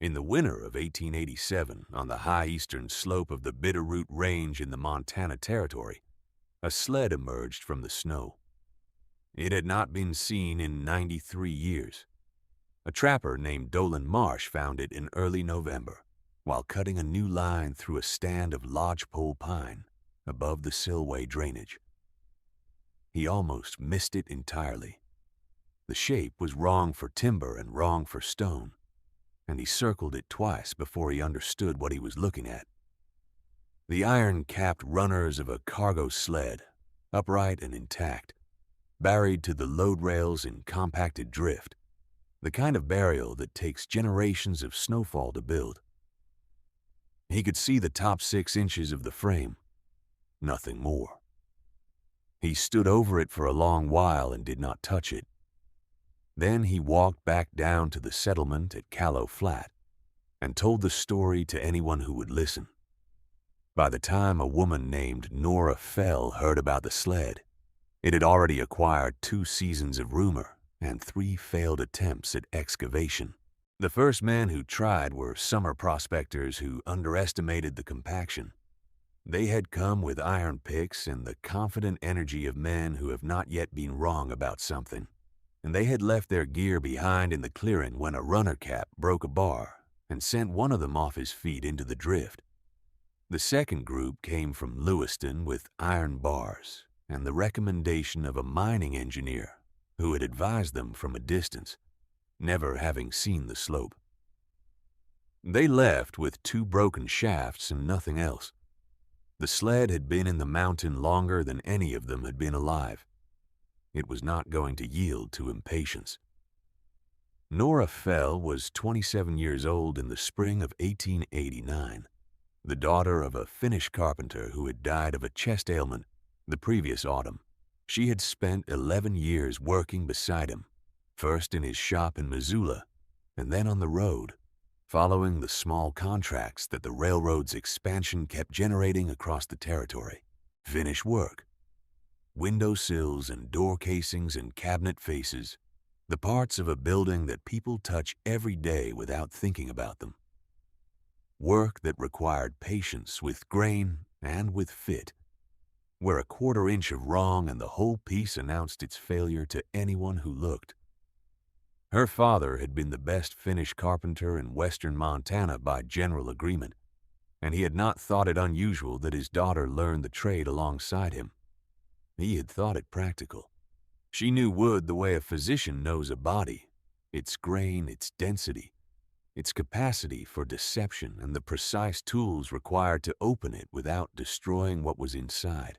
In the winter of 1887, on the high eastern slope of the Bitterroot Range in the Montana Territory, a sled emerged from the snow. It had not been seen in 93 years. A trapper named Dolan Marsh found it in early November, while cutting a new line through a stand of lodgepole pine above the Silway drainage. He almost missed it entirely. The shape was wrong for timber and wrong for stone, and he circled it twice before he understood what he was looking at. The iron-capped runners of a cargo sled, upright and intact, buried to the load rails in compacted drift, the kind of burial that takes generations of snowfall to build. He could see the top 6 inches of the frame, nothing more. He stood over it for a long while and did not touch it. Then he walked back down to the settlement at Callow Flat and told the story to anyone who would listen. By the time a woman named Nora Fell heard about the sled, it had already acquired 2 seasons of rumor and 3 failed attempts at excavation. The first men who tried were summer prospectors who underestimated the compaction. They had come with iron picks and the confident energy of men who have not yet been wrong about something, and they had left their gear behind in the clearing when a runner cap broke a bar and sent one of them off his feet into the drift. The second group came from Lewiston with iron bars and the recommendation of a mining engineer who had advised them from a distance, never having seen the slope. They left with 2 broken shafts and nothing else. The sled had been in the mountain longer than any of them had been alive. It was not going to yield to impatience. Nora Fell was 27 years old in the spring of 1889, the daughter of a Finnish carpenter who had died of a chest ailment the previous autumn. She had spent 11 years working beside him, first in his shop in Missoula, and then on the road, following the small contracts that the railroad's expansion kept generating across the territory. Finish work. Window sills and door casings and cabinet faces, the parts of a building that people touch every day without thinking about them. Work that required patience with grain and with fit, where a 1/4 inch of wrong and the whole piece announced its failure to anyone who looked. Her father had been the best Finnish carpenter in western Montana by general agreement, and he had not thought it unusual that his daughter learn the trade alongside him. He had thought it practical. She knew wood the way a physician knows a body, its grain, its density, its capacity for deception, and the precise tools required to open it without destroying what was inside.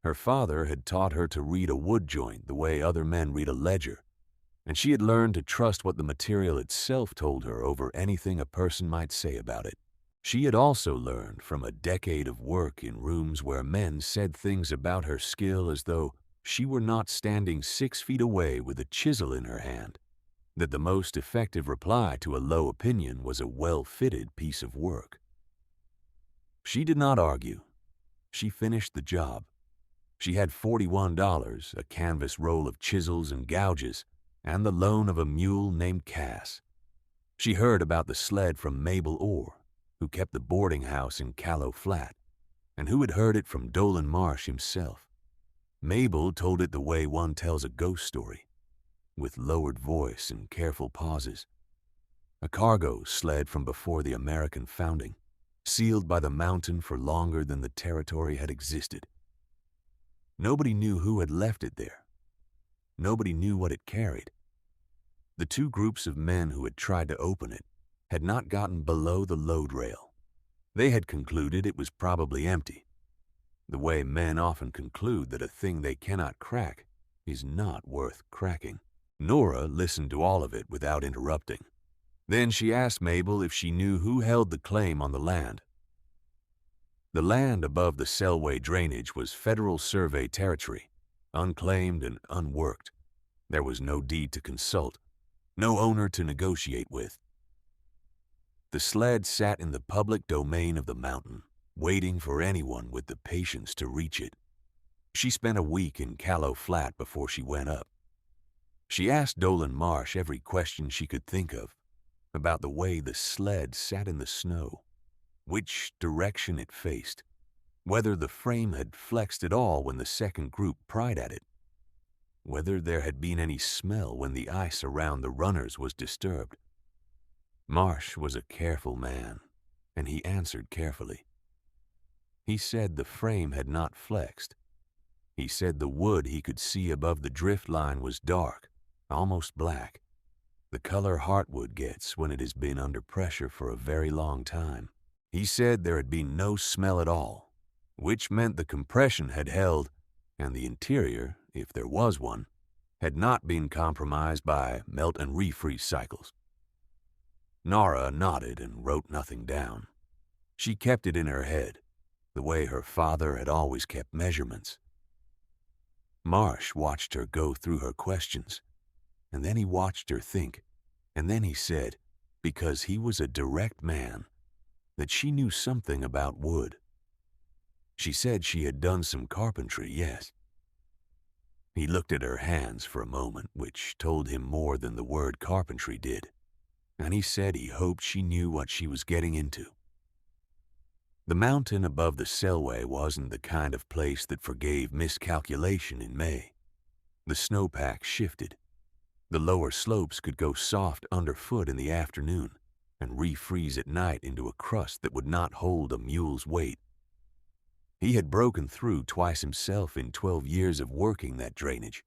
Her father had taught her to read a wood joint the way other men read a ledger, and she had learned to trust what the material itself told her over anything a person might say about it. She had also learned from a decade of work in rooms where men said things about her skill as though she were not standing 6 feet away with a chisel in her hand, that the most effective reply to a low opinion was a well-fitted piece of work. She did not argue. She finished the job. She had $41, a canvas roll of chisels and gouges, and the loan of a mule named Cass. She heard about the sled from Mabel Orr, who kept the boarding house in Callow Flat, and who had heard it from Dolan Marsh himself. Mabel told it the way one tells a ghost story, with lowered voice and careful pauses. A cargo sled from before the American founding, sealed by the mountain for longer than the territory had existed. Nobody knew who had left it there. Nobody knew what it carried. The 2 groups of men who had tried to open it had not gotten below the load rail. They had concluded it was probably empty, the way men often conclude that a thing they cannot crack is not worth cracking. Nora listened to all of it without interrupting. Then she asked Mabel if she knew who held the claim on the land. The land above the Selway drainage was federal survey territory, unclaimed and unworked. There was no deed to consult, no owner to negotiate with. The sled sat in the public domain of the mountain, waiting for anyone with the patience to reach it. She spent a week in Callow Flat before she went up. She asked Dolan Marsh every question she could think of, about the way the sled sat in the snow, which direction it faced, whether the frame had flexed at all when the second group pried at it, whether there had been any smell when the ice around the runners was disturbed. Marsh was a careful man, and he answered carefully. He said the frame had not flexed. He said the wood he could see above the drift line was dark, almost black, the color heartwood gets when it has been under pressure for a very long time. He said there had been no smell at all, which meant the compression had held, and the interior, if there was one, had not been compromised by melt and refreeze cycles. Nora nodded and wrote nothing down. She kept it in her head, the way her father had always kept measurements. Marsh watched her go through her questions, and then he watched her think, and then he said, because he was a direct man, that she knew something about wood. She said she had done some carpentry, yes. He looked at her hands for a moment, which told him more than the word carpentry did, and he said he hoped she knew what she was getting into. The mountain above the Selway wasn't the kind of place that forgave miscalculation in May. The snowpack shifted. The lower slopes could go soft underfoot in the afternoon and refreeze at night into a crust that would not hold a mule's weight. He had broken through twice himself in 12 years of working that drainage,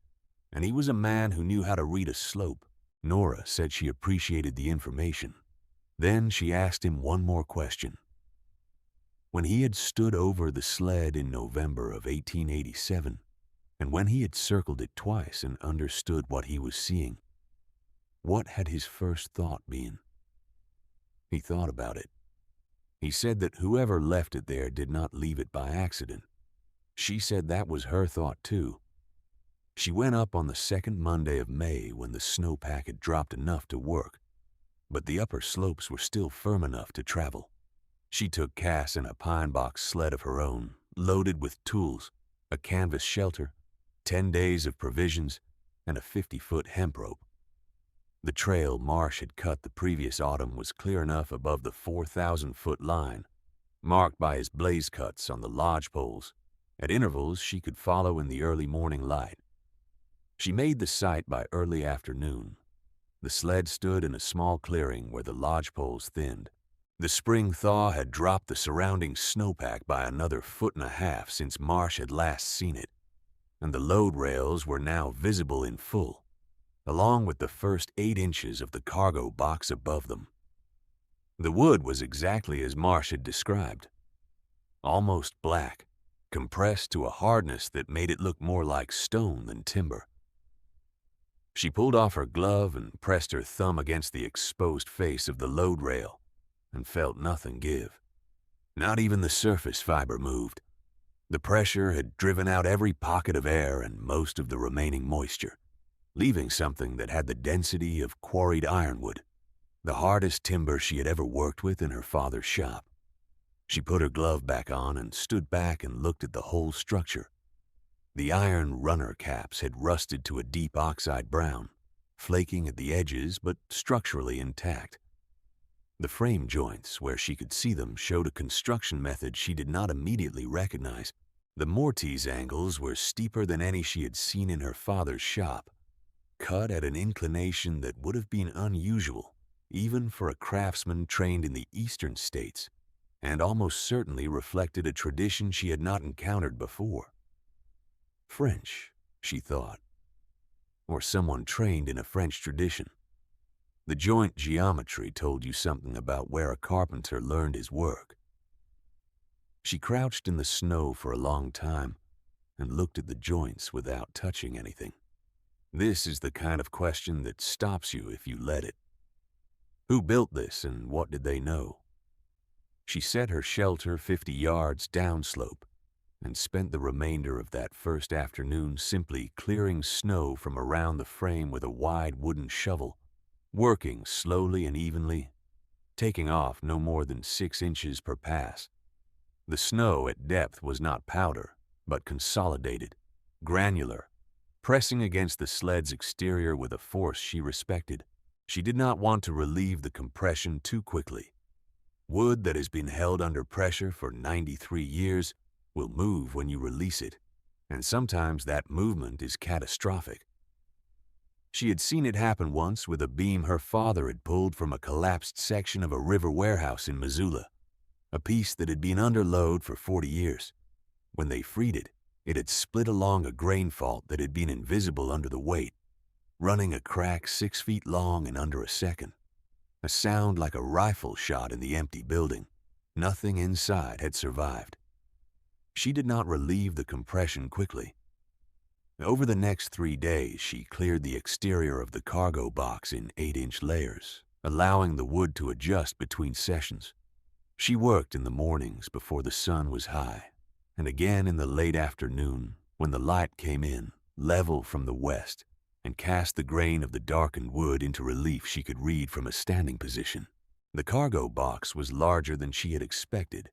and he was a man who knew how to read a slope. Nora said she appreciated the information. Then she asked him one more question. When he had stood over the sled in November of 1887, and when he had circled it twice and understood what he was seeing, what had his first thought been? He thought about it. He said that whoever left it there did not leave it by accident. She said that was her thought too. She went up on the second Monday of May when the snowpack had dropped enough to work, but the upper slopes were still firm enough to travel. She took Cass in a pine box sled of her own, loaded with tools, a canvas shelter, 10 days of provisions, and a 50-foot hemp rope. The trail Marsh had cut the previous autumn was clear enough above the 4,000-foot line, marked by his blaze cuts on the lodge poles. At intervals she could follow in the early morning light. She made the site by early afternoon. The sled stood in a small clearing where the lodge poles thinned. The spring thaw had dropped the surrounding snowpack by another 1.5 feet since Marsh had last seen it, and the load rails were now visible in full, along with the first 8 inches of the cargo box above them. The wood was exactly as Marsh had described, almost black, compressed to a hardness that made it look more like stone than timber. She pulled off her glove and pressed her thumb against the exposed face of the load rail, and felt nothing give. Not even the surface fiber moved. The pressure had driven out every pocket of air and most of the remaining moisture, leaving something that had the density of quarried ironwood, the hardest timber she had ever worked with in her father's shop. She put her glove back on and stood back and looked at the whole structure. The iron runner caps had rusted to a deep oxide brown, flaking at the edges but structurally intact. The frame joints, where she could see them, showed a construction method she did not immediately recognize. The mortise angles were steeper than any she had seen in her father's shop, cut at an inclination that would have been unusual, even for a craftsman trained in the eastern states, and almost certainly reflected a tradition she had not encountered before. French, she thought, or someone trained in a French tradition. The joint geometry told you something about where a carpenter learned his work. She crouched in the snow for a long time and looked at the joints without touching anything. This is the kind of question that stops you if you let it. Who built this and what did they know? She set her shelter 50 yards downslope and spent the remainder of that first afternoon simply clearing snow from around the frame with a wide wooden shovel, working slowly and evenly, taking off no more than 6 inches per pass. The snow at depth was not powder, but consolidated, granular, pressing against the sled's exterior with a force she respected. She did not want to relieve the compression too quickly. Wood that has been held under pressure for 93 years will move when you release it, and sometimes that movement is catastrophic. She had seen it happen once with a beam her father had pulled from a collapsed section of a river warehouse in Missoula, a piece that had been under load for 40 years. When they freed it, it had split along a grain fault that had been invisible under the weight, running a crack 6 feet long in under a second. A sound like a rifle shot in the empty building. Nothing inside had survived. She did not relieve the compression quickly. Over the next 3 days, she cleared the exterior of the cargo box in 8-inch layers, allowing the wood to adjust between sessions. She worked in the mornings before the sun was high, and again in the late afternoon when the light came in, level from the west, and cast the grain of the darkened wood into relief she could read from a standing position. The cargo box was larger than she had expected.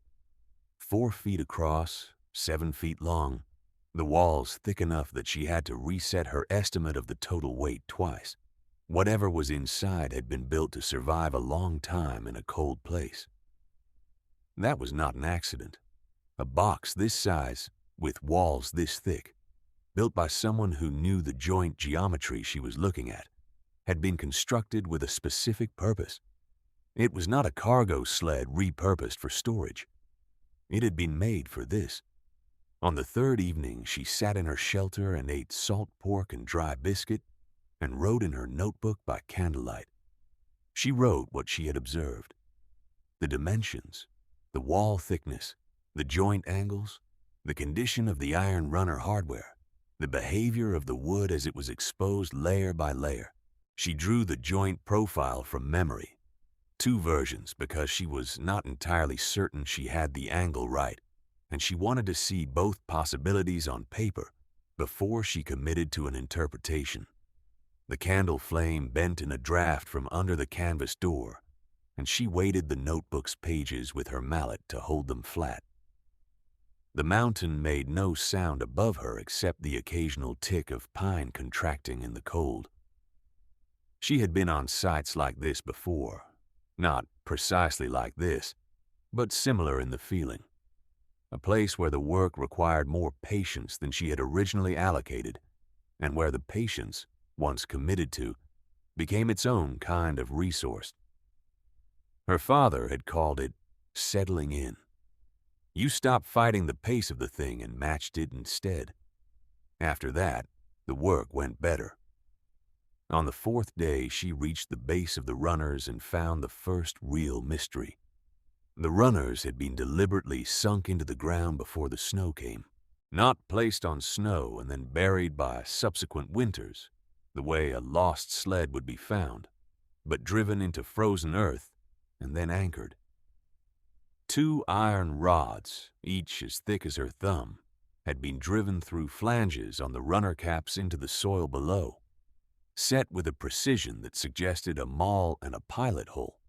4 feet across, 7 feet long, the walls thick enough that she had to reset her estimate of the total weight twice. Whatever was inside had been built to survive a long time in a cold place. That was not an accident. A box this size, with walls this thick, built by someone who knew the joint geometry she was looking at, had been constructed with a specific purpose. It was not a cargo sled repurposed for storage. It had been made for this. On the 3rd evening, she sat in her shelter and ate salt pork and dry biscuit and wrote in her notebook by candlelight. She wrote what she had observed. The dimensions, the wall thickness, the joint angles, the condition of the iron runner hardware, the behavior of the wood as it was exposed layer by layer. She drew the joint profile from memory. 2 versions because she was not entirely certain she had the angle right, and she wanted to see both possibilities on paper before she committed to an interpretation. The candle flame bent in a draft from under the canvas door, and she weighted the notebook's pages with her mallet to hold them flat. The mountain made no sound above her except the occasional tick of pine contracting in the cold. She had been on sites like this before, not precisely like this, but similar in the feeling. A place where the work required more patience than she had originally allocated, and where the patience, once committed to, became its own kind of resource. Her father had called it settling in. You stopped fighting the pace of the thing and matched it instead. After that, the work went better. On the 4th day, she reached the base of the runners and found the first real mystery. The runners had been deliberately sunk into the ground before the snow came, not placed on snow and then buried by subsequent winters, the way a lost sled would be found, but driven into frozen earth and then anchored. 2 iron rods, each as thick as her thumb, had been driven through flanges on the runner caps into the soil below, set with a precision that suggested a maul and a pilot hole,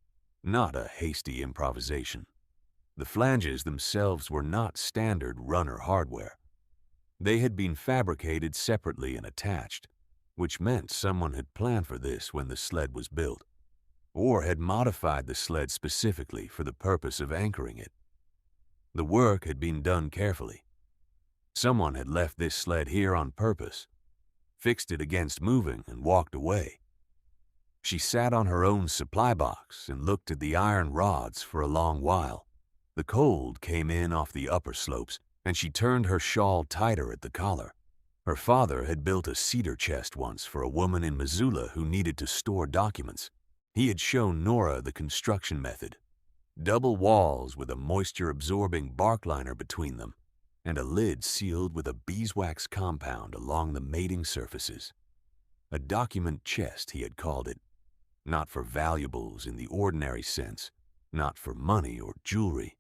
not a hasty improvisation. The flanges themselves were not standard runner hardware. They had been fabricated separately and attached, which meant someone had planned for this when the sled was built, or had modified the sled specifically for the purpose of anchoring it. The work had been done carefully. Someone had left this sled here on purpose, fixed it against moving, and walked away. She sat on her own supply box and looked at the iron rods for a long while. The cold came in off the upper slopes, and she turned her shawl tighter at the collar. Her father had built a cedar chest once for a woman in Missoula who needed to store documents. He had shown Nora the construction method. Double walls with a moisture-absorbing bark liner between them, and a lid sealed with a beeswax compound along the mating surfaces. A document chest, he had called it, not for valuables in the ordinary sense, not for money or jewelry,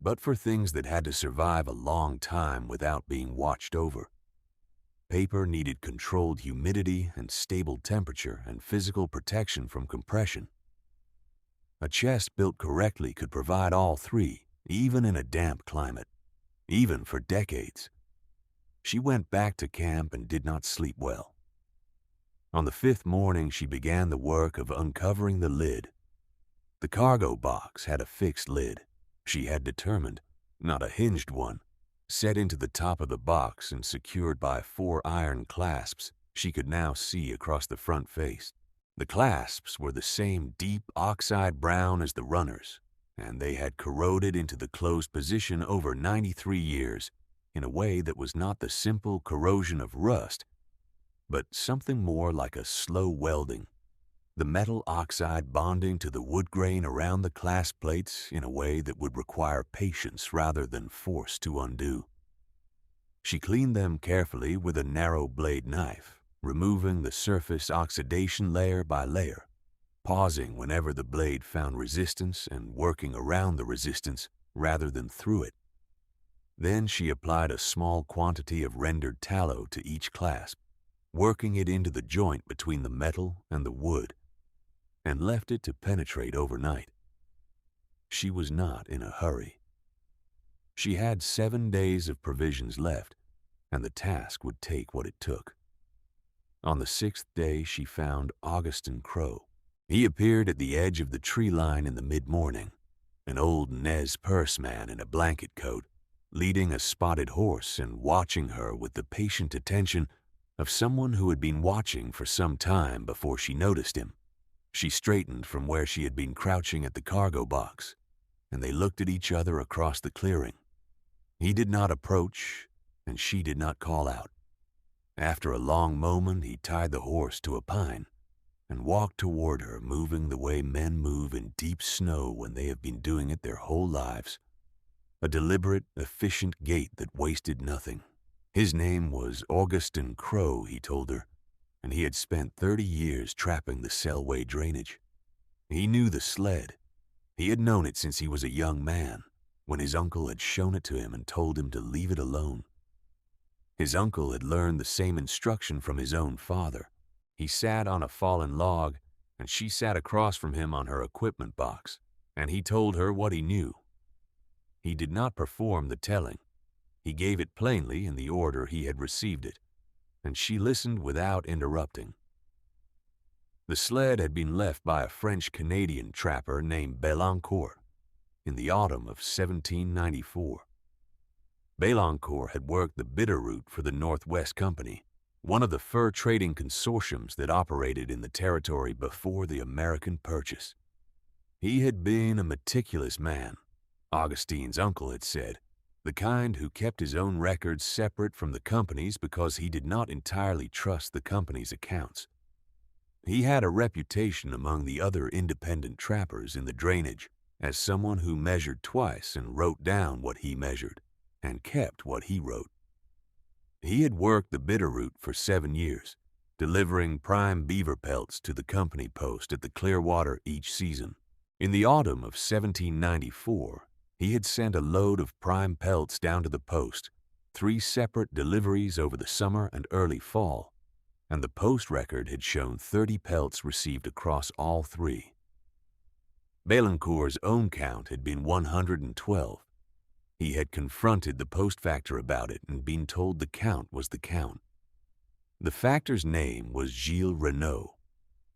but for things that had to survive a long time without being watched over. Paper needed controlled humidity and stable temperature and physical protection from compression. A chest built correctly could provide all 3, even in a damp climate, even for decades. She went back to camp and did not sleep well. On the fifth morning, she began the work of uncovering the lid. The cargo box had a fixed lid. She had determined, not a hinged one. Set into the top of the box and secured by 4 iron clasps, she could now see across the front face. The clasps were the same deep oxide brown as the runners, and they had corroded into the closed position over 93 years in a way that was not the simple corrosion of rust, but something more like a slow welding, the metal oxide bonding to the wood grain around the clasp plates in a way that would require patience rather than force to undo. She cleaned them carefully with a narrow blade knife, removing the surface oxidation layer by layer, pausing whenever the blade found resistance and working around the resistance rather than through it. Then she applied a small quantity of rendered tallow to each clasp, working it into the joint between the metal and the wood, and left it to penetrate overnight. She was not in a hurry. She had 7 days of provisions left, and the task would take what it took. On the 6th day, she found Augustin Crow. He appeared at the edge of the tree line in the mid-morning, an old Nez Perce man in a blanket coat, leading a spotted horse and watching her with the patient attention of someone who had been watching for some time before she noticed him. She straightened from where she had been crouching at the cargo box, and they looked at each other across the clearing. He did not approach, and she did not call out. After a long moment, he tied the horse to a pine and walked toward her, moving the way men move in deep snow when they have been doing it their whole lives. A deliberate, efficient gait that wasted nothing. His name was Augustin Crow, he told her, and he had spent 30 years trapping the Selway drainage. He knew the sled. He had known it since he was a young man, when his uncle had shown it to him and told him to leave it alone. His uncle had learned the same instruction from his own father. He sat on a fallen log, and she sat across from him on her equipment box, and he told her what he knew. He did not perform the telling. He gave it plainly in the order he had received it, and she listened without interrupting. The sled had been left by a French-Canadian trapper named Belancourt in the autumn of 1794. Belancourt had worked the bitter route for the Northwest Company, one of the fur trading consortiums that operated in the territory before the American purchase. He had been a meticulous man, Augustine's uncle had said, the kind who kept his own records separate from the company's because he did not entirely trust the company's accounts. He had a reputation among the other independent trappers in the drainage as someone who measured twice and wrote down what he measured and kept what he wrote. He had worked the bitter route for 7 years, delivering prime beaver pelts to the company post at the Clearwater each season. In the autumn of 1794, he had sent a load of prime pelts down to the post, 3 separate deliveries over the summer and early fall, and the post record had shown 30 pelts received across all 3. Belancourt's own count had been 112. He had confronted the post factor about it and been told the count was the count. The factor's name was Gilles Renault.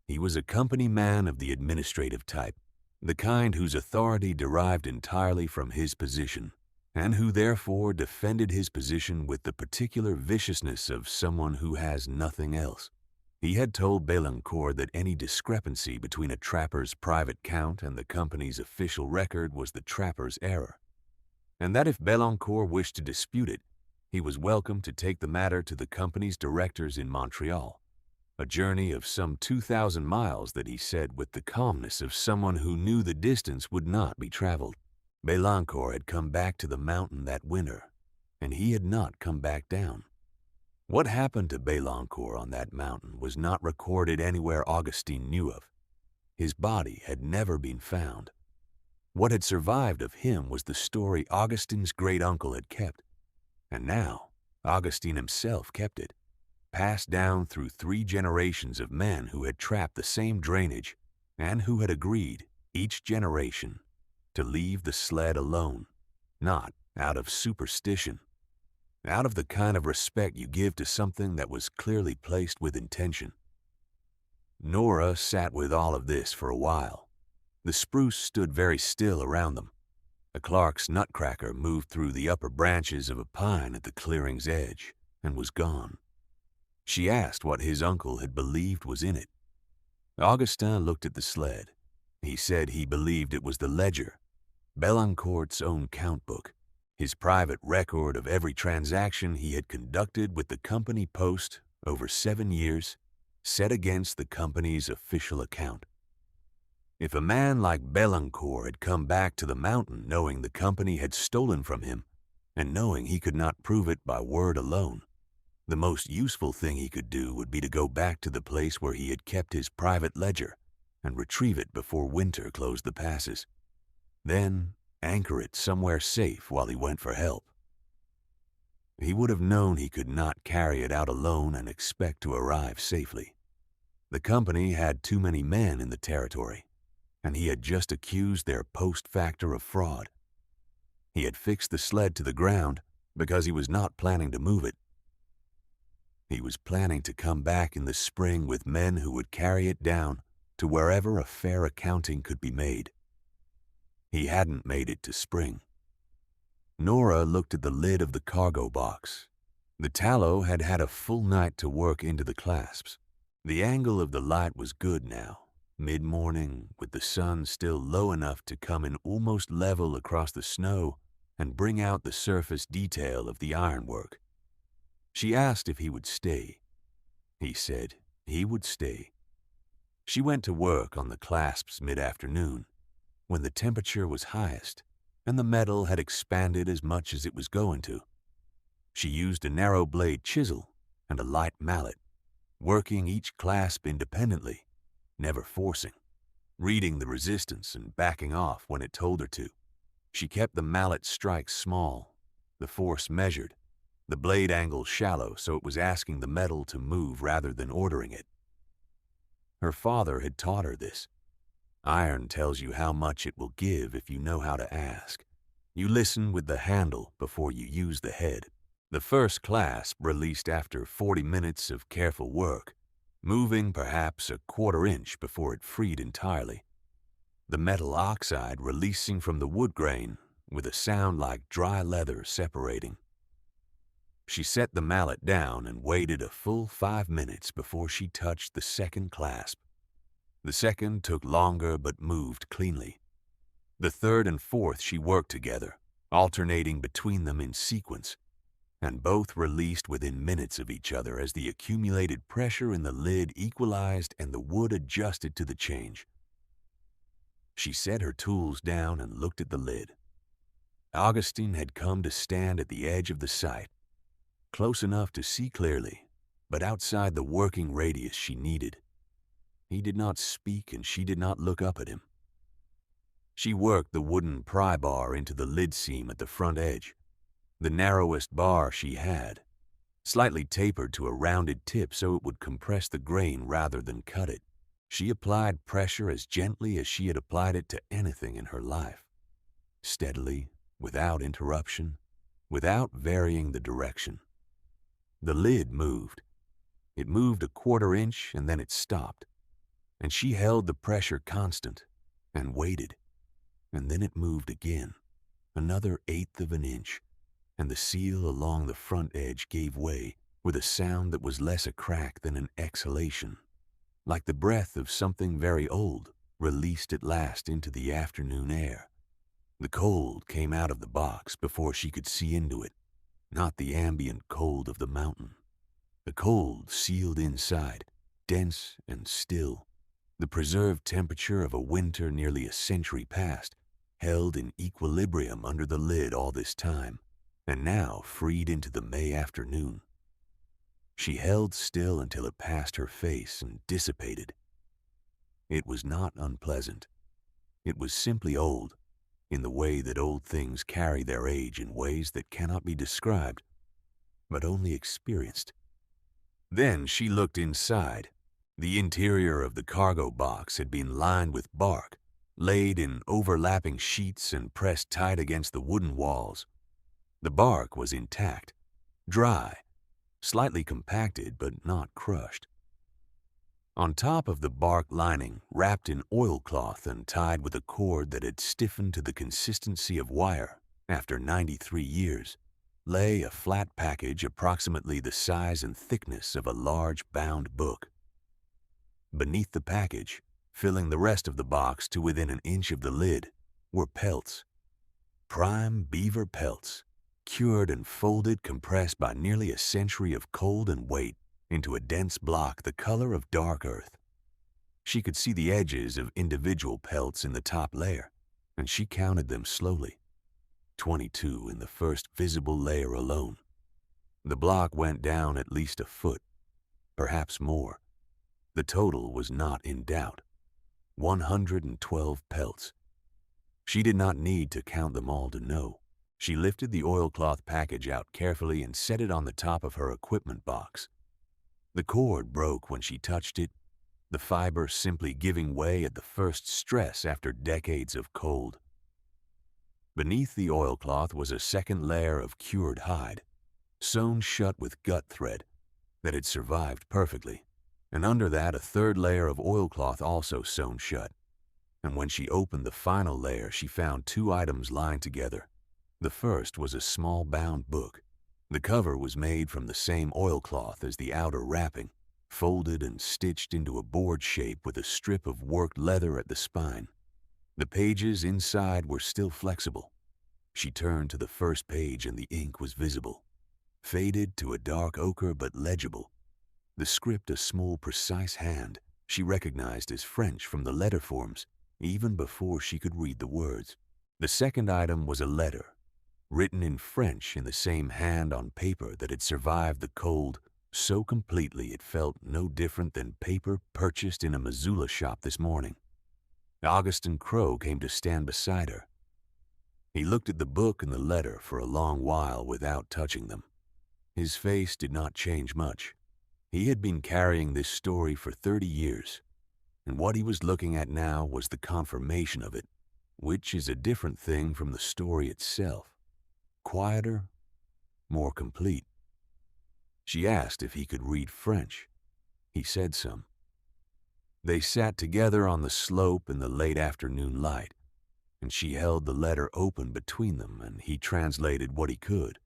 He was a company man of the administrative type, the kind whose authority derived entirely from his position, and who therefore defended his position with the particular viciousness of someone who has nothing else. He had told Belancourt that any discrepancy between a trapper's private count and the company's official record was the trapper's error, and that if Belancourt wished to dispute it, he was welcome to take the matter to the company's directors in Montreal, a journey of some 2,000 miles that he said with the calmness of someone who knew the distance would not be traveled. Belancourt had come back to the mountain that winter, and he had not come back down. What happened to Belancourt on that mountain was not recorded anywhere Augustine knew of. His body had never been found. What had survived of him was the story Augustine's great-uncle had kept, and now Augustine himself kept it, passed down through 3 generations of men who had trapped the same drainage and who had agreed, each generation, to leave the sled alone, not out of superstition, out of the kind of respect you give to something that was clearly placed with intention. Nora sat with all of this for a while. The spruce stood very still around them. A Clark's nutcracker moved through the upper branches of a pine at the clearing's edge and was gone. She asked what his uncle had believed was in it. Augustin looked at the sled. He said he believed it was the ledger, Belancourt's own count book, his private record of every transaction he had conducted with the company post over 7 years, set against the company's official account. If a man like Belancourt had come back to the mountain knowing the company had stolen from him, and knowing he could not prove it by word alone, the most useful thing he could do would be to go back to the place where he had kept his private ledger and retrieve it before winter closed the passes. Then anchor it somewhere safe while he went for help. He would have known he could not carry it out alone and expect to arrive safely. The company had too many men in the territory, and he had just accused their post factor of fraud. He had fixed the sled to the ground because he was not planning to move it. He was planning to come back in the spring with men who would carry it down to wherever a fair accounting could be made. He hadn't made it to spring. Nora looked at the lid of the cargo box. The tallow had had a full night to work into the clasps. The angle of the light was good now, mid-morning, with the sun still low enough to come in almost level across the snow and bring out the surface detail of the ironwork. She asked if he would stay. He said he would stay. She went to work on the clasps mid-afternoon, when the temperature was highest and the metal had expanded as much as it was going to. She used a narrow blade chisel and a light mallet, working each clasp independently, never forcing, reading the resistance and backing off when it told her to. She kept the mallet strike small, the force measured, the blade angle shallow so it was asking the metal to move rather than ordering it. Her father had taught her this. Iron tells you how much it will give if you know how to ask. You listen with the handle before you use the head. The first clasp released after 40 minutes of careful work, moving perhaps a quarter inch before it freed entirely. The metal oxide releasing from the wood grain with a sound like dry leather separating. She set the mallet down and waited a full 5 minutes before she touched the second clasp. The second took longer but moved cleanly. The third and fourth she worked together, alternating between them in sequence, and both released within minutes of each other as the accumulated pressure in the lid equalized and the wood adjusted to the change. She set her tools down and looked at the lid. Augustine had come to stand at the edge of the sight, close enough to see clearly, but outside the working radius she needed. He did not speak and she did not look up at him. She worked the wooden pry bar into the lid seam at the front edge, the narrowest bar she had, slightly tapered to a rounded tip so it would compress the grain rather than cut it. She applied pressure as gently as she had applied it to anything in her life, steadily, without interruption, without varying the direction. The lid moved. It moved a quarter inch and then it stopped, and she held the pressure constant and waited, and then it moved again, another eighth of an inch, and the seal along the front edge gave way with a sound that was less a crack than an exhalation, like the breath of something very old released at last into the afternoon air. The cold came out of the box before she could see into it, not the ambient cold of the mountain. The cold sealed inside, dense and still, the preserved temperature of a winter nearly a century past, held in equilibrium under the lid all this time, and now freed into the May afternoon. She held still until it passed her face and dissipated. It was not unpleasant. It was simply old, in the way that old things carry their age in ways that cannot be described, but only experienced. Then she looked inside. The interior of the cargo box had been lined with bark, laid in overlapping sheets and pressed tight against the wooden walls. The bark was intact, dry, slightly compacted but not crushed. On top of the bark lining, wrapped in oilcloth and tied with a cord that had stiffened to the consistency of wire after 93 years, lay a flat package approximately the size and thickness of a large bound book. Beneath the package, filling the rest of the box to within an inch of the lid, were pelts. Prime beaver pelts, cured and folded, compressed by nearly a century of cold and weight into a dense block the color of dark earth. She could see the edges of individual pelts in the top layer, and she counted them slowly. 22 in the first visible layer alone. The block went down at least a foot, perhaps more. The total was not in doubt. 112 pelts. She did not need to count them all to know. She lifted the oilcloth package out carefully and set it on the top of her equipment box. The cord broke when she touched it, the fiber simply giving way at the first stress after decades of cold. Beneath the oilcloth was a second layer of cured hide, sewn shut with gut thread that had survived perfectly, and under that a third layer of oilcloth also sewn shut. And when she opened the final layer, she found two items lying together. The first was a small bound book. The cover was made from the same oilcloth as the outer wrapping, folded and stitched into a board shape with a strip of worked leather at the spine. The pages inside were still flexible. She turned to the first page and the ink was visible, faded to a dark ochre but legible. The script a small, precise hand she recognized as French from the letter forms, even before she could read the words. The second item was a letter, written in French in the same hand on paper that had survived the cold so completely it felt no different than paper purchased in a Missoula shop this morning. Augustin Crow came to stand beside her. He looked at the book and the letter for a long while without touching them. His face did not change much. He had been carrying this story for 30 years, and what he was looking at now was the confirmation of it, which is a different thing from the story itself. Quieter, more complete. She asked if he could read French. He said some. They sat together on the slope in the late afternoon light, and she held the letter open between them, and he translated what he could.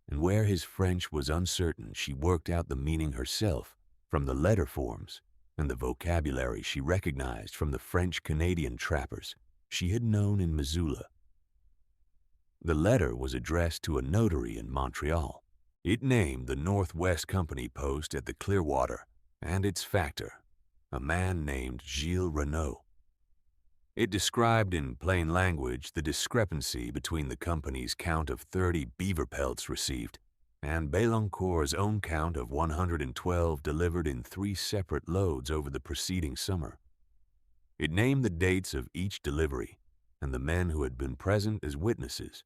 And where his French was uncertain, she worked out the meaning herself from the letter forms and the vocabulary she recognized from the French-Canadian trappers she had known in Missoula. The letter was addressed to a notary in Montreal. It named the Northwest Company post at the Clearwater and its factor, a man named Gilles Renault. It described in plain language the discrepancy between the company's count of 30 beaver pelts received and Belancourt's own count of 112 delivered in 3 separate loads over the preceding summer. It named the dates of each delivery and the men who had been present as witnesses,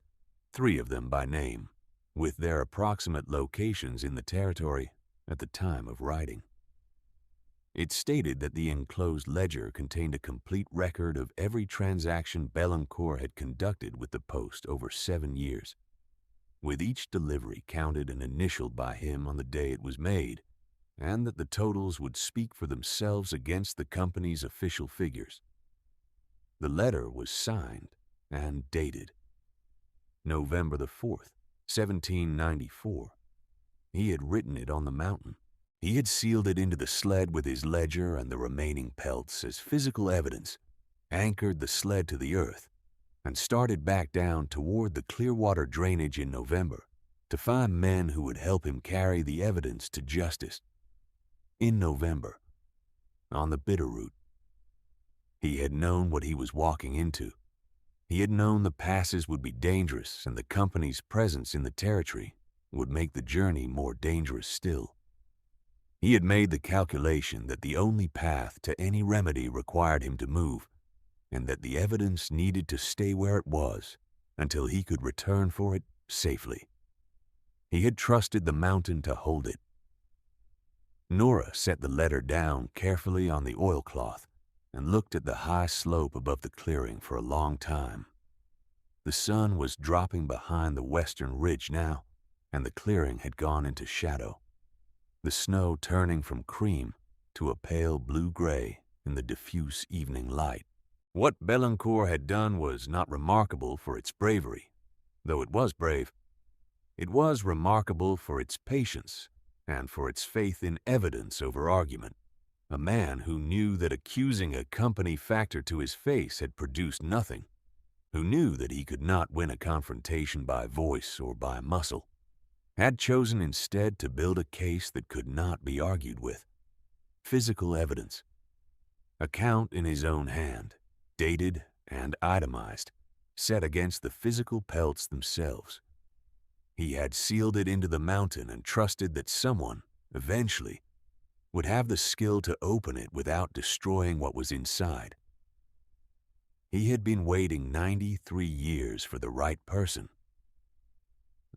3 of them by name, with their approximate locations in the territory at the time of writing. It stated that the enclosed ledger contained a complete record of every transaction Belancourt had conducted with the post over 7 years, with each delivery counted and initialed by him on the day it was made, and that the totals would speak for themselves against the company's official figures. The letter was signed and dated November the 4th, 1794. He had written it on the mountain. He had sealed it into the sled with his ledger and the remaining pelts as physical evidence, anchored the sled to the earth, and started back down toward the Clearwater drainage in November to find men who would help him carry the evidence to justice. In November, on the Bitterroot, he had known what he was walking into. He had known the passes would be dangerous and the company's presence in the territory would make the journey more dangerous still. He had made the calculation that the only path to any remedy required him to move, and that the evidence needed to stay where it was until he could return for it safely. He had trusted the mountain to hold it. Nora set the letter down carefully on the oilcloth and looked at the high slope above the clearing for a long time. The sun was dropping behind the western ridge now, and the clearing had gone into shadow, the snow turning from cream to a pale blue-gray in the diffuse evening light. What Belancourt had done was not remarkable for its bravery, though it was brave. It was remarkable for its patience and for its faith in evidence over argument. A man who knew that accusing a company factor to his face had produced nothing, who knew that he could not win a confrontation by voice or by muscle, had chosen instead to build a case that could not be argued with. Physical evidence. A count in his own hand, dated and itemized, set against the physical pelts themselves. He had sealed it into the mountain and trusted that someone, eventually, would have the skill to open it without destroying what was inside. He had been waiting 93 years for the right person.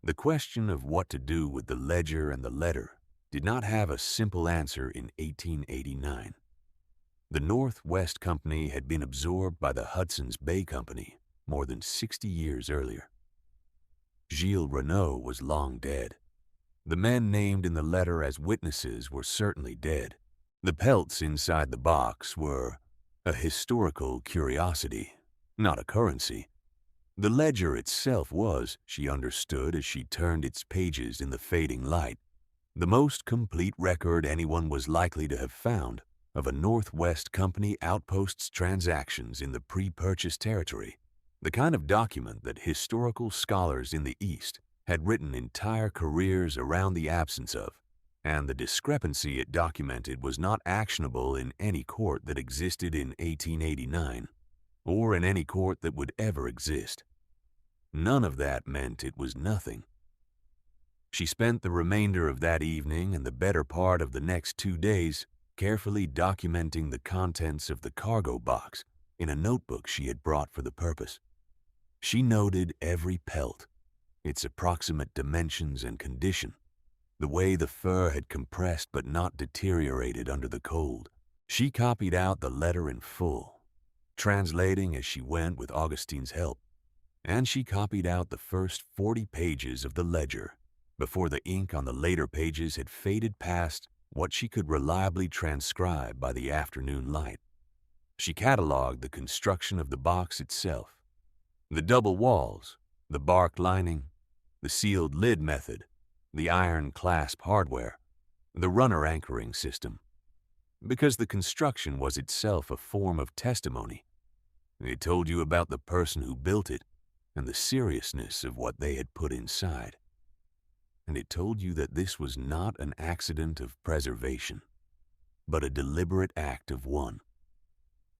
The question of what to do with the ledger and the letter did not have a simple answer in 1889. The Northwest Company had been absorbed by the Hudson's Bay Company more than 60 years earlier. Gilles Renault was long dead. The men named in the letter as witnesses were certainly dead. The pelts inside the box were a historical curiosity, not a currency. The ledger itself was, she understood as she turned its pages in the fading light, the most complete record anyone was likely to have found of a Northwest Company outpost's transactions in the pre-purchase territory, the kind of document that historical scholars in the East had written entire careers around the absence of, and the discrepancy it documented was not actionable in any court that existed in 1889, or in any court that would ever exist. None of that meant it was nothing. She spent the remainder of that evening and the better part of the next 2 days carefully documenting the contents of the cargo box in a notebook she had brought for the purpose. She noted every pelt, its approximate dimensions and condition, the way the fur had compressed but not deteriorated under the cold. She copied out the letter in full, translating as she went with Augustine's help, and she copied out the first 40 pages of the ledger before the ink on the later pages had faded past what she could reliably transcribe by the afternoon light. She cataloged the construction of the box itself, the double walls, the bark lining, the sealed lid method, the iron clasp hardware, the runner anchoring system, because the construction was itself a form of testimony. It told you about the person who built it and the seriousness of what they had put inside. And it told you that this was not an accident of preservation, but a deliberate act of one.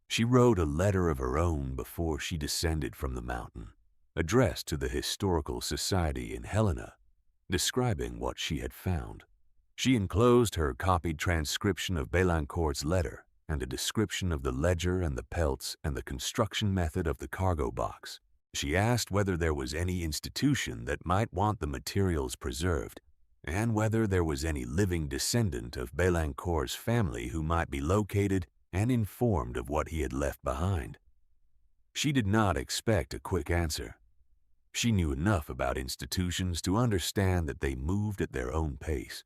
She wrote a letter of her own before she descended from the mountain, addressed to the Historical Society in Helena, describing what she had found. She enclosed her copied transcription of Belancourt's letter and a description of the ledger and the pelts and the construction method of the cargo box. She asked whether there was any institution that might want the materials preserved, and whether there was any living descendant of Belancourt's family who might be located and informed of what he had left behind. She did not expect a quick answer. She knew enough about institutions to understand that they moved at their own pace.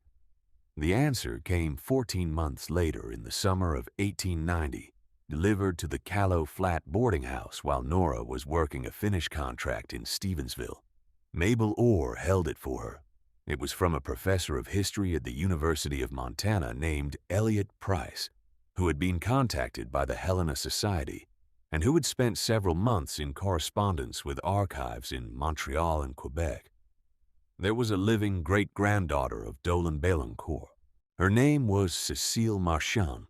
The answer came 14 months later in the summer of 1890, delivered to the Callow Flat boarding house while Nora was working a finish contract in Stevensville. Mabel Orr held it for her. It was from a professor of history at the University of Montana named Elliot Price, who had been contacted by the Helena Society and who had spent several months in correspondence with archives in Montreal and Quebec. There was a living great-granddaughter of Dolan Belancourt. Her name was Cécile Marchand.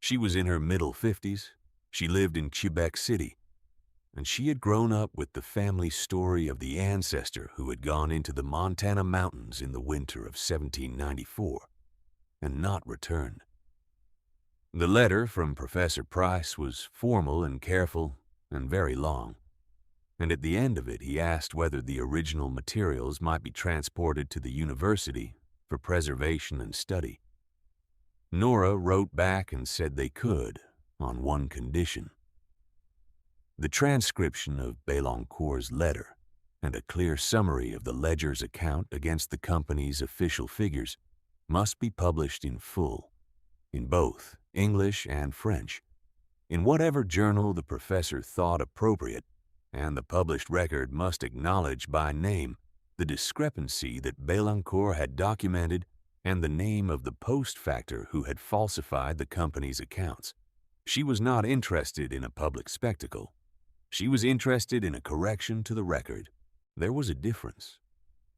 She was in her middle 50s. She lived in Quebec City, and she had grown up with the family story of the ancestor who had gone into the Montana mountains in the winter of 1794 and not returned. The letter from Professor Price was formal and careful and very long, and at the end of it he asked whether the original materials might be transported to the university for preservation and study. Nora wrote back and said they could, on one condition. The transcription of Belancourt's letter and a clear summary of the ledger's account against the company's official figures must be published in full, in both English, and French, in whatever journal the professor thought appropriate, and the published record must acknowledge by name the discrepancy that Belancourt had documented and the name of the post factor who had falsified the company's accounts. She was not interested in a public spectacle. She was interested in a correction to the record. There was a difference.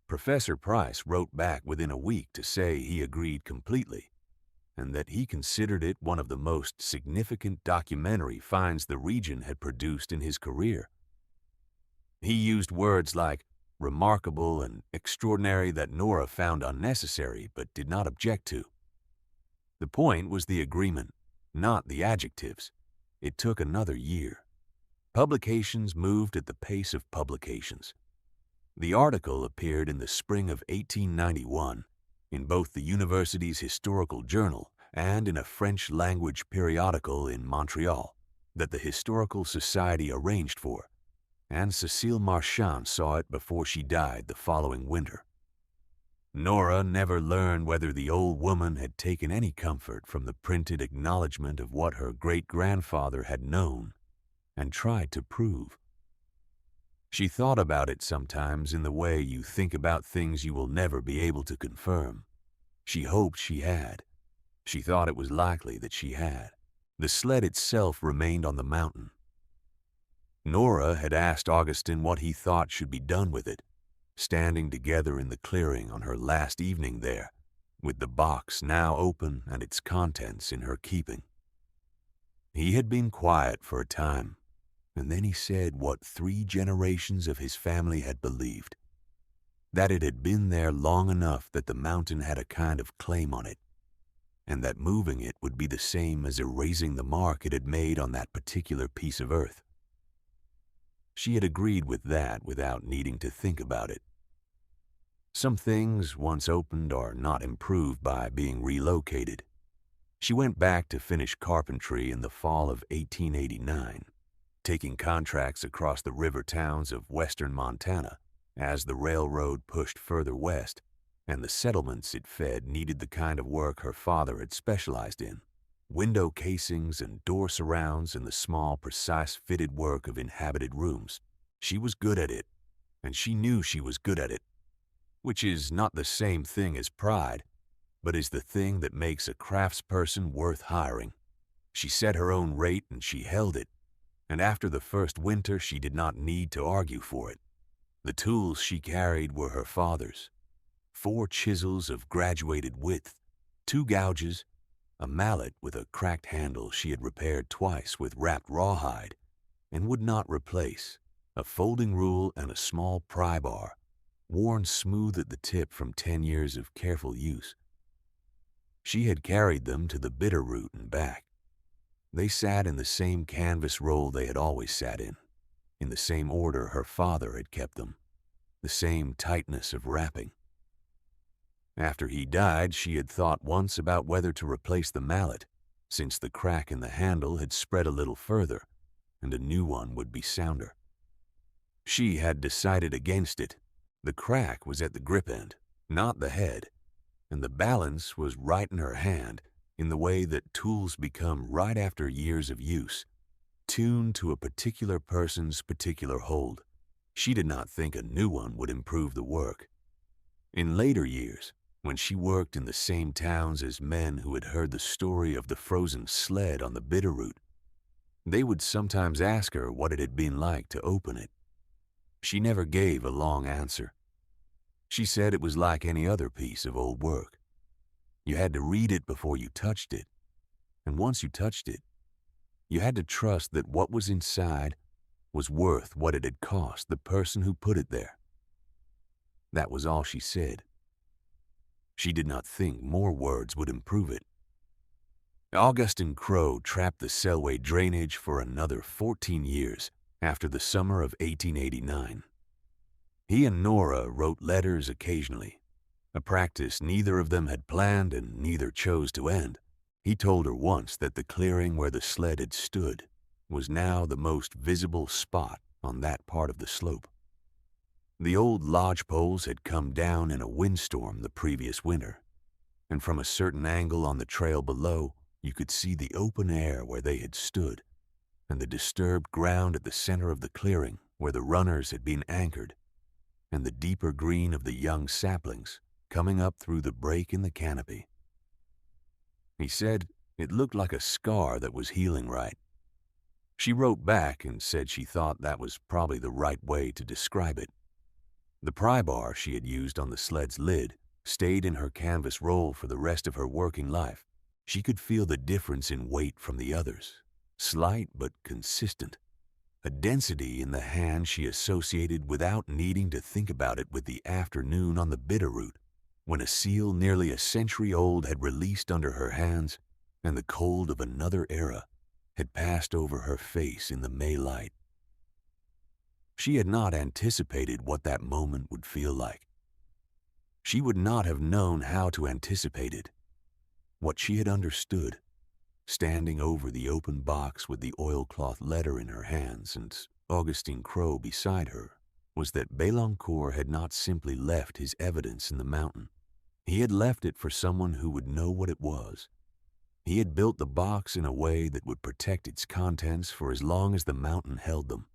Professor Price wrote back within a week to say he agreed completely, and that he considered it one of the most significant documentary finds the region had produced in his career. He used words like remarkable and extraordinary that Nora found unnecessary but did not object to. The point was the agreement, not the adjectives. It took another year. Publications moved at the pace of publications. The article appeared in the spring of 1891 in both the university's historical journal and in a French-language periodical in Montreal that the Historical Society arranged for, and Cécile Marchand saw it before she died the following winter. Nora never learned whether the old woman had taken any comfort from the printed acknowledgment of what her great-grandfather had known and tried to prove. She thought about it sometimes in the way you think about things you will never be able to confirm. She hoped she had. She thought it was likely that she had. The sled itself remained on the mountain. Nora had asked Augustin what he thought should be done with it, standing together in the clearing on her last evening there, with the box now open and its contents in her keeping. He had been quiet for a time, and then he said what 3 generations of his family had believed, that it had been there long enough that the mountain had a kind of claim on it, and that moving it would be the same as erasing the mark it had made on that particular piece of earth. She had agreed with that without needing to think about it. Some things, once opened, are not improved by being relocated. She went back to finish carpentry in the fall of 1889, taking contracts across the river towns of western Montana as the railroad pushed further west, and the settlements it fed needed the kind of work her father had specialized in: window casings and door surrounds and the small, precise fitted work of inhabited rooms. She was good at it, and she knew she was good at it, which is not the same thing as pride, but is the thing that makes a craftsperson worth hiring. She set her own rate and she held it, and after the first winter she did not need to argue for it. The tools she carried were her father's: 4 chisels of graduated width, 2 gouges, a mallet with a cracked handle she had repaired twice with wrapped rawhide and would not replace, a folding rule, and a small pry bar, worn smooth at the tip from 10 years of careful use. She had carried them to the Bitterroot and back. They sat in the same canvas roll they had always sat in the same order her father had kept them, the same tightness of wrapping. After he died, she had thought once about whether to replace the mallet, since the crack in the handle had spread a little further, and a new one would be sounder. She had decided against it. The crack was at the grip end, not the head, and the balance was right in her hand, in the way that tools become right after years of use, tuned to a particular person's particular hold. She did not think a new one would improve the work. In later years, when she worked in the same towns as men who had heard the story of the frozen sled on the Bitterroot, they would sometimes ask her what it had been like to open it. She never gave a long answer. She said it was like any other piece of old work. You had to read it before you touched it, and once you touched it, you had to trust that what was inside was worth what it had cost the person who put it there. That was all she said. She did not think more words would improve it. Augustin Crow trapped the Selway drainage for another 14 years after the summer of 1889. He and Nora wrote letters occasionally, a practice neither of them had planned and neither chose to end. He told her once that the clearing where the sled had stood was now the most visible spot on that part of the slope. The old lodge poles had come down in a windstorm the previous winter, and from a certain angle on the trail below, You could see the open air where they had stood, and the disturbed ground at the center of the clearing where the runners had been anchored, and the deeper green of the young saplings coming up through the break in the canopy. He said it looked like a scar that was healing right. She wrote back and said she thought that was probably the right way to describe it. The pry bar she had used on the sled's lid stayed in her canvas roll for the rest of her working life. She could feel the difference in weight from the others, slight but consistent, a density in the hand she associated without needing to think about it with the afternoon on the Bitterroot, when a seal nearly a century old had released under her hands and the cold of another era had passed over her face in the May light. She had not anticipated what that moment would feel like. She would not have known how to anticipate it. What she had understood, standing over the open box with the oilcloth letter in her hands and Augustine Crow beside her, was that Belancourt had not simply left his evidence in the mountain. He had left it for someone who would know what it was. He had built the box in a way that would protect its contents for as long as the mountain held them.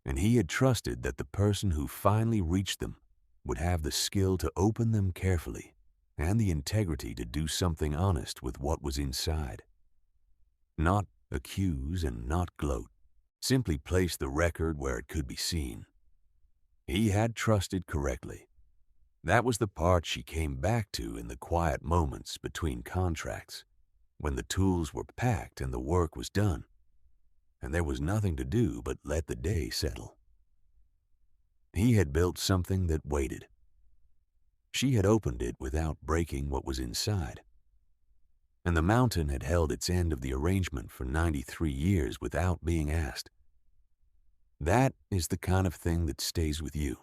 And he had trusted that the person who finally reached them would have the skill to open them carefully and the integrity to do something honest with what was inside. Not accuse and not gloat, simply place the record where it could be seen. He had trusted correctly. That was the part she came back to in the quiet moments between contracts, when the tools were packed and the work was done, and there was nothing to do but let the day settle. He had built something that waited. She had opened it without breaking what was inside. And the mountain had held its end of the arrangement for 93 years without being asked. That is the kind of thing that stays with you.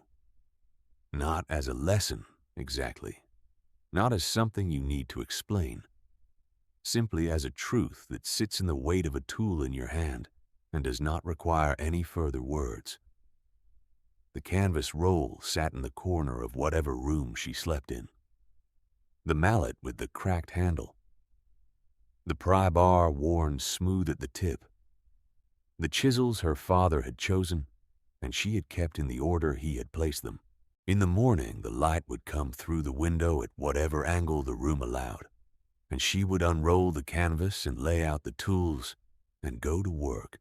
Not as a lesson, exactly. Not as something you need to explain. Simply as a truth that sits in the weight of a tool in your hand and does not require any further words. The canvas roll sat in the corner of whatever room she slept in. The mallet with the cracked handle. The pry bar worn smooth at the tip. The chisels her father had chosen, and she had kept in the order he had placed them. In the morning, the light would come through the window at whatever angle the room allowed, and she would unroll the canvas and lay out the tools and go to work.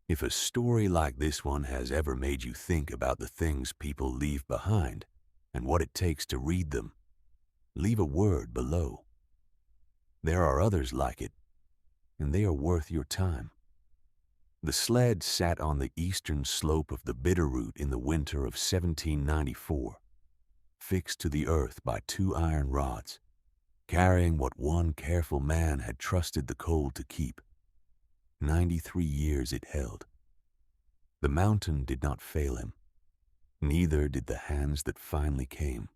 If a story like this one has ever made you think about the things people leave behind and what it takes to read them, leave a word below. There are others like it, and they are worth your time. The sled sat on the eastern slope of the Bitterroot in the winter of 1794, fixed to the earth by 2 iron rods, carrying what one careful man had trusted the cold to keep. 93 years it held. The mountain did not fail him. Neither did the hands that finally came.